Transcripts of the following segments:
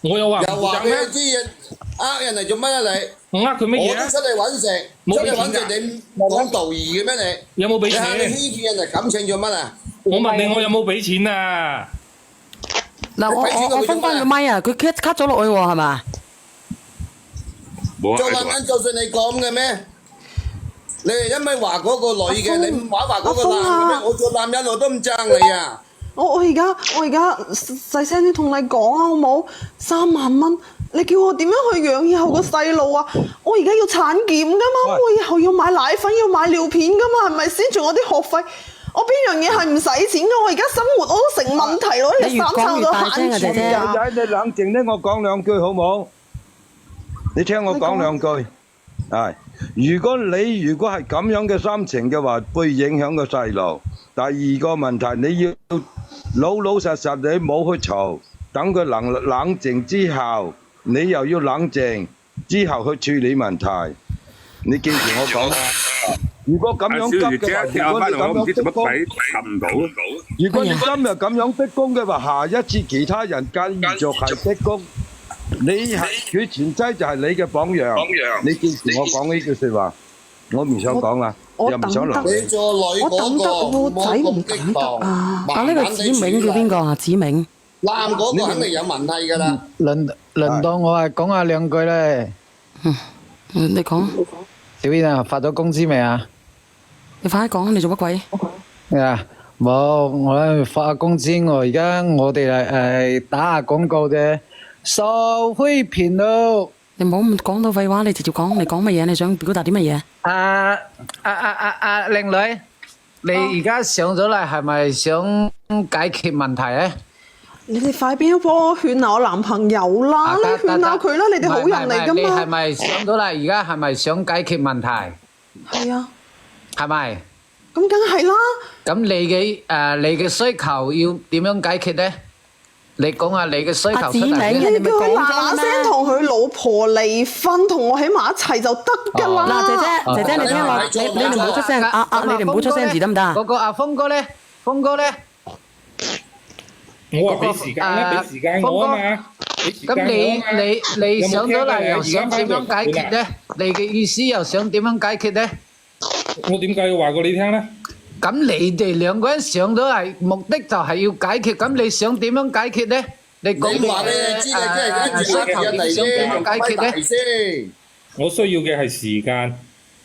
我又話又話俾唔負責咩？你知嘢，呃人嚟做乜啊你？我呃佢乜嘢啊？我都出嚟揾食，出嚟揾食你講道義嘅咩你？有冇俾你下你錢？欺騙人哋感情做乜啊？我問你我有冇俾錢啊？嗱，我封翻個咪啊，佢 cut 咗落去喎，係嘛？做冇喺度啊！男人就算你講嘅咩？你係因為話嗰個女嘅，你唔話嗰個男嘅咩？我做男人我都唔爭你啊！我而家細聲啲同你講啊，好冇？3萬蚊，你叫我點樣去養以後個細路啊？我而家要產檢噶嘛，我以後要買奶粉，要買尿片噶嘛，係咪先？仲有啲學費，我邊樣嘢係唔使錢噶？我而家生活我都成問題咯，你3餐我都慳住㗎。仔，你冷靜咧，我講兩句好冇？你聽我講兩句。係，如果係咁樣嘅心情嘅話，會影響個細路。第二個問題，你要老老實實，你冇去嘈，等佢冷靜之後，你又要冷靜之後去處理問題。你記住我講啦。如果咁樣急嘅話，如果你咁樣逼供，如果你今日咁樣逼供嘅話，下一次其他人繼續係逼供。佢前妻就係你嘅榜樣，你記住我講呢句説話，我唔想講啦，又唔想留。你做女嗰個冇咁激動，啊，呢個子明叫邊個啊？子明。男嗰個肯定有問題㗎啦。輪到我係講下兩句咧。你講。小燕啊，發咗工資未啊？你快啲講，你做乜鬼？啊，冇，我發下工資，我哋係打下廣告啫。收廢品咯！你唔好咁講到廢話，你直接講，你講乜嘢？你想表達啲乜嘢？靚女，你而家上咗嚟係咪想解決問題咧？你哋快啲幫我勸下我男朋友啦，你勸下佢啦，你哋好人嚟㗎嘛。你係咪上咗嚟？而家係咪想解決問題？係啊。係咪？咁梗係啦。咁你嘅需求要點樣解決咧？你講下你嘅需求出嚟。你叫佢嗱嗱聲同佢老婆離婚，同我喺埋一齊就得㗎啦。嗱，姐姐你聽我，你哋唔好出聲，你哋唔好出聲字得唔得啊？嗰個阿峰哥咧，我話俾時間咧，俾時間我啊嘛。咁你上咗嚟又想點樣解決咧？你嘅意思又想點樣解決咧？我點解要話過你聽咧？咁你哋兩個人上咗嚟，目的就係要解決。咁你想點樣解決咧？你講話俾你知，你真係嗰啲絕嘅人嚟啫。我需要嘅係時間。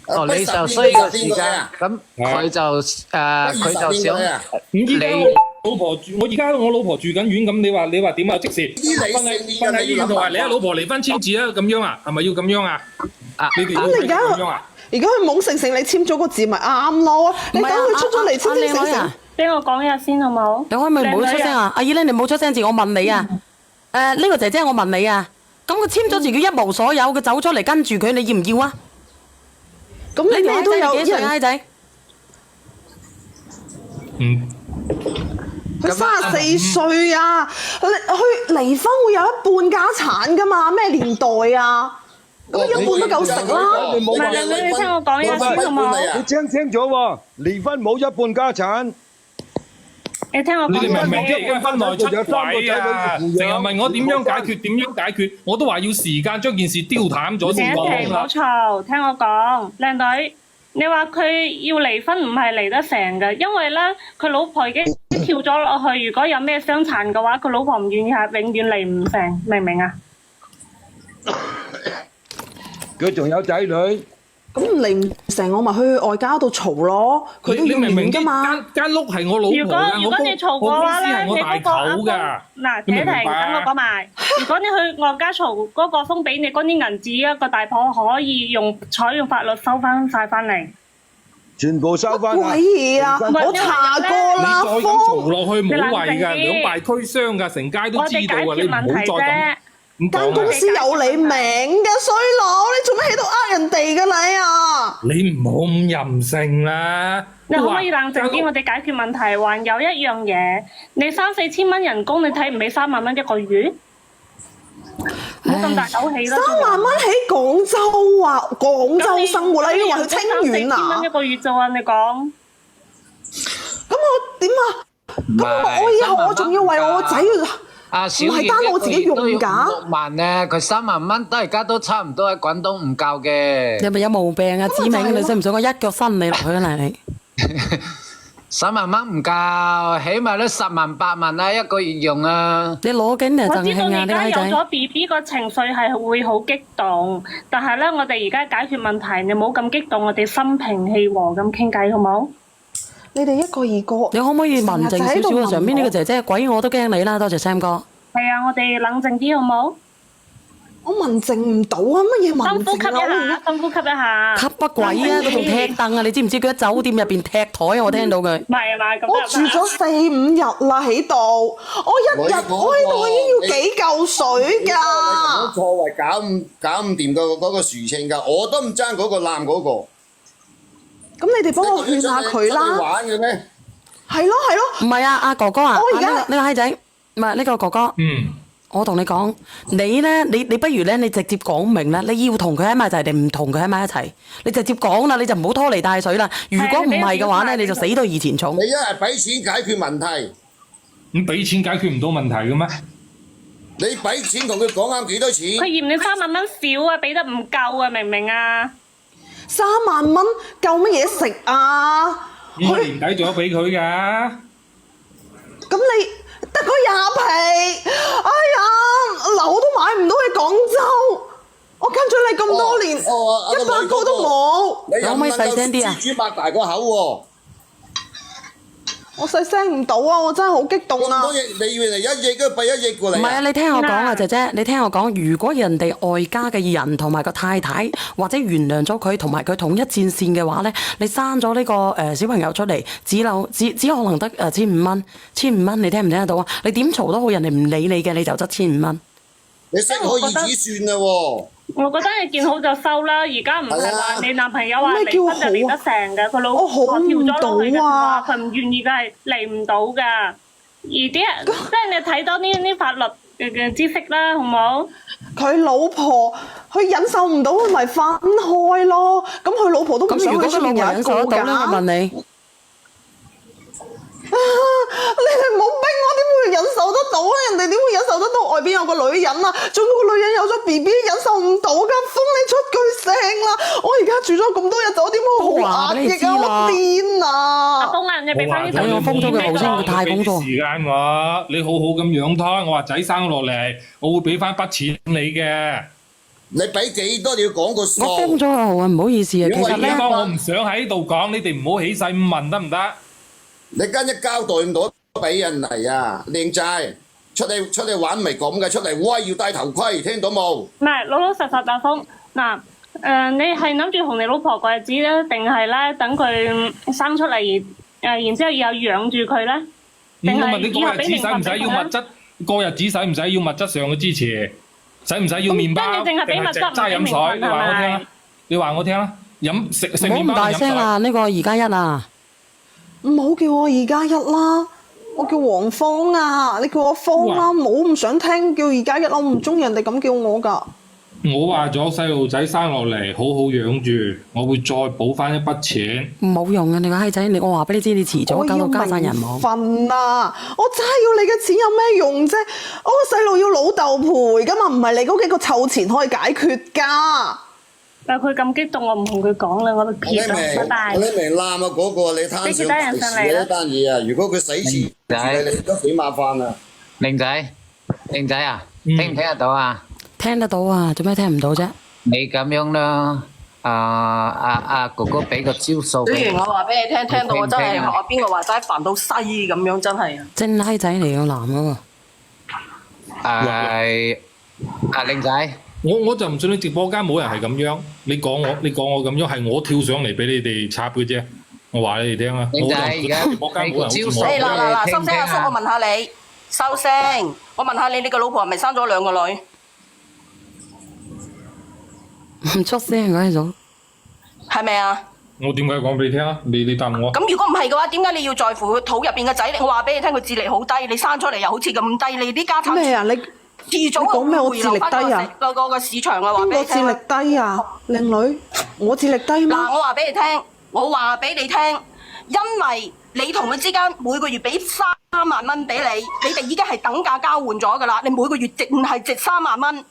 哦，你就需要時間。咁佢就想依家老婆住，我老婆住緊院，咁你話點啊？即時瞓喺醫院度話你阿老婆離婚簽字啊？咁樣啊？係咪要咁樣啊？你哋要咁樣啊？而家佢懵成成，你簽咗個字咪啱咯？你等佢出咗嚟簽成成。俾我講嘢先好冇？你可唔可以唔好出聲啊？阿姨咧，你唔好出聲字，我問你啊。呢個姐姐，我問你啊。咁佢簽咗字，佢一無所有，佢走出嚟跟住佢，你要唔要啊？咁你哋都有幾歲啊，仔？佢34歲啊！佢離婚會有一半家產噶嘛？咩年代啊？咁一半都夠食啦。唔係你聽我講嘢先好冇？你聽清楚喎，離婚冇一半家產。你聽我講。你哋明唔明啫？而家婚內出軌啊！成日問我點樣解決，我都話要時間將件事丟淡咗先講啦。唔好嘈，聽我講，靚女，你話佢要離婚唔係離得成嘅，因為咧佢老婆已經跳咗落去，如果有咩傷殘嘅話，佢老婆唔願意係永遠離唔成，明唔明啊？佢仲有仔女，咁離唔成，我咪去外家度嘈咯。佢都要面㗎嘛。間屋係我老婆㗎，如果你嘈嘅話咧，你嗰個阿峰嗱，姐停，等我講埋。如果你去外家嘈，嗰個峰俾你嗰啲銀紙，個大婆可以採用法律收翻晒翻嚟。全部收翻。鬼嘢啊！我查過啦，你再咁嘈落去冇謂㗎，兩敗俱傷㗎，成街都知道啊！你唔好再咁。間公司有你名嘅衰佬，你做咩喺度人哋嘅你啊？你唔好咁任性啦！你可唔可以冷靜啲？我哋解決問題。還有一樣嘢，你3、4千蚊人工，你睇唔起3萬蚊一個月？唔好咁大口氣啦！3萬蚊喺廣州啊，廣州生活啦，你話去清遠啊？3、4千蚊一個月咋啊？你講？咁我點啊？咁我以後我仲要為我個仔啊，小唔係單我自己用㗎6萬咧，佢3萬蚊，都而家都差唔多喺廣東唔夠嘅。你係咪有毛病啊？志明，咁咪就係咯你信唔信我一腳伸你落去啊？你3萬蚊唔夠，起碼都10萬8萬啦，一個月用啊！你攞緊嚟贈我知道慶啊！而家有呢個閪仔，咗 BB 個情緒係會好激動，但係咧，我哋而家解決問題，你冇咁激動，我哋心平氣和咁傾偈，好冇？你哋一個二個，你可唔可以文靜少少啊？上邊呢個姐姐，鬼我都驚你啦！多謝 Sam 哥。係啊，我哋冷靜啲，好冇？我文靜唔到啊！乜嘢深文呼吸一靜啊？我而下，家深呼吸一下。吸乜鬼啊！佢仲踢凳啊！你知唔知佢喺酒店入邊踢台啊？我聽到佢。唔係啊嘛，咁我住咗4、5日啦喺度，我一日我喺度已經要幾嚿水㗎。咁錯位搞唔掂嗰個事情㗎，我都唔爭嗰個攬嗰個。咁你哋幫我勸下佢出去啦。玩嘅咩？係咯係咯，唔係啊，阿哥哥啊，我而家呢個閪仔，唔係呢個哥哥。我同你講，你咧，你不如咧，你直接講明啦，你要同佢喺埋一齊定唔同佢喺埋一齊？你直接講啦，你就唔好拖泥帶水啦。如果唔係嘅話咧，你就死對兒前重。你一係俾錢解決問題，咁俾錢解決唔到問題嘅咩？你俾錢同佢講啱幾多錢？佢嫌你3萬蚊少啊，俾得唔夠啊，明唔明啊？ 3萬蚊夠乜嘢食啊？我年底仲有俾佢㗎。咁你得嗰20皮，哎呀，樓都買唔到喺廣州，我跟咗你咁多年，100個都冇。你可唔可以細聲啲啊？豬擘大個口喎！我細聲唔到啊！我真係好激動啊咁多！億，你以為嚟1億都俾1億過嚟？唔係啊，你聽我講啊，姐姐，你聽我講，如果人哋外家嘅人同埋個太太或者原諒咗佢，同埋佢統一戰線嘅話咧，你生咗呢個小朋友出嚟，只可能得1,500蚊，你聽唔聽得到啊？你點嘈都好，人哋唔理你嘅，你就得1,500蚊。你適可而止算啦喎！我覺得你見好就收啦，而家唔係話你男朋友話離婚就離得成嘅，佢老婆跳咗落去嘅話，佢唔願意嘅係離唔到㗎。而啲即係你睇多啲法律嘅知識啦，好冇？佢老婆佢忍受唔到，佢咪分開咯。咁佢老婆都唔咁如果個老想佢出面有一個婆忍受得到咧，我問㗎。你。你哋唔好逼我，點會忍受得到啊？人哋點會忍受得到外邊有個女人啊？仲有個女人有咗 BB，忍受唔到㗎。封你出句聲啦！我而家住咗咁多日酒店，我好壓抑啊！我癲啊！阿峰啊，你俾翻啲我封咗佢好先，佢太工作。時間我，你好好咁養胎，我話仔生落嚟，我會俾翻筆錢你嘅。你俾幾多你要講個數？我封咗個號啊，唔好意思啊。其實咧，呢個我唔想喺度講，你哋唔好起勢咁問得唔得？你跟一交代唔到俾人嚟啊！靚仔，出嚟玩唔係咁嘅，出嚟威要戴頭盔，聽到冇？唔係老老實實阿峰嗱，你係諗住同你老婆過日子咧，定係咧等佢生出嚟然之後又養住佢咧？定我問你係以後過日子使唔使要物質？過日子使唔使要物質上嘅支持？使唔使要麵包？咁你淨係俾物質齋飲水？你話我聽啊！你話我聽啊！食唔好咁大麵包飲水。聲啊！呢個2+1啊！唔好叫我2+1啦，我叫黃芳啊！你叫我芳啦，冇唔想聽叫2+1，我唔中意人哋咁叫我㗎。我話咗細路仔生落嚟好好養住，我會再補翻一筆錢。冇用啊！你個閪仔，我話俾你知，你遲早我要搞到家散人名亡。分啊！我真係要你嘅錢有咩用啫？我個細路要老豆陪㗎嘛，唔係你嗰幾個湊錢可以解決㗎。但佢咁激動，我唔同佢講啦，我都撇啦，拜拜。我啲明攬啊嗰個你攤上大事啊呢單嘢啊！如果佢死前你都幾麻煩啊！靚仔啊，聽唔聽得到啊？聽得到啊，做咩聽唔到啫？你咁樣啦，阿哥哥俾個招數俾你。雖然我話俾你聽，聽到我真係學阿邊個話齋煩到西咁樣，真係啊！真閪仔嚟個男嗰個。靚仔。我就唔信你直播間冇人係咁樣，你講我咁樣係我跳上嚟俾你哋插嘅啫。我話你哋聽啊，我就唔信直播間冇人好似我誒嗱，收聲聽阿叔，我問下你，收聲，我問下你，你個老婆係咪生咗2個女？唔出聲嗰種。係咪啊？我點解講俾你聽啊？你答我。咁如果唔係嘅話，點解你要在乎佢肚入邊嘅仔？我話俾你聽，佢智力好低，你生出嚟又好似咁低，你啲家產咩啊？你遲早講咩？我智力低啊？個市場啊，話邊個俾你聽。智力低啊？靚女，我智力低嗎？嗱，我話俾你聽，因為你同佢之間每個月俾3 3萬蚊俾你，你哋已經係等價交換咗㗎啦。你每個月淨係值3萬蚊。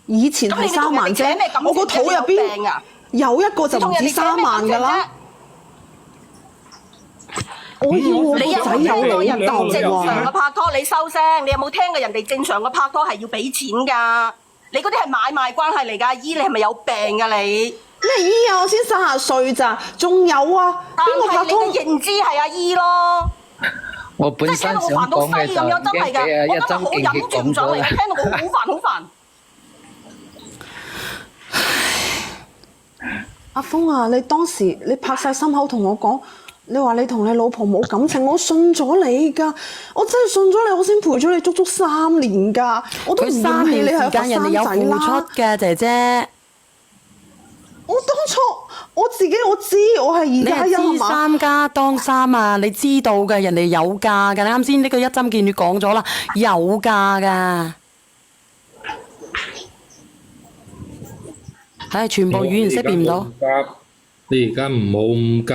以前係3萬啫，我個肚入邊有一個就唔止3萬㗎啦。我要我個仔有女人鬥正常喎。嘅拍拖，你收聲！你有冇聽過人哋正常嘅拍拖係要俾錢㗎？你嗰啲係買賣關係嚟㗎，阿姨你係咪有病㗎你？咩姨啊？我先30歲咋，仲有啊？邊個拍拖？但係你嘅認知係阿姨咯。我本身想講嘅就已經俾阿一針見血講咗啦。聽到我好煩好煩。阿峰啊，你當時你拍晒心口同我講，你話你同你老婆冇感情，我信咗你㗎，我真係信咗你，我先陪咗你足足3年㗎，我都唔嫌棄你係佛山仔付出啦。嘅姐姐，我當初我自己我知我係你2+1係知3加當3啊，你知道嘅，人哋有價㗎。你啱先呢個一針見血講咗啦，有價㗎。係全部語言識別唔到。你而家唔好咁急，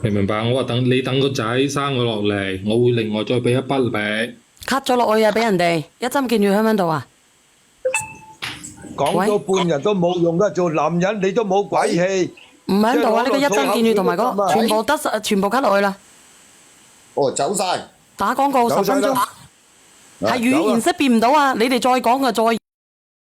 明唔明白？我話等個仔生咗落嚟，我會另外再俾一筆你。cut 咗落去啊！俾人哋一針見血喺邊度啊？講到半日都冇用噶，做男人你都冇鬼氣。唔喺度啊！呢個一針見血同埋嗰全部 cut 落去啦。哦，走晒。打廣告10分鐘，係語言識別唔到啊！你哋再講就再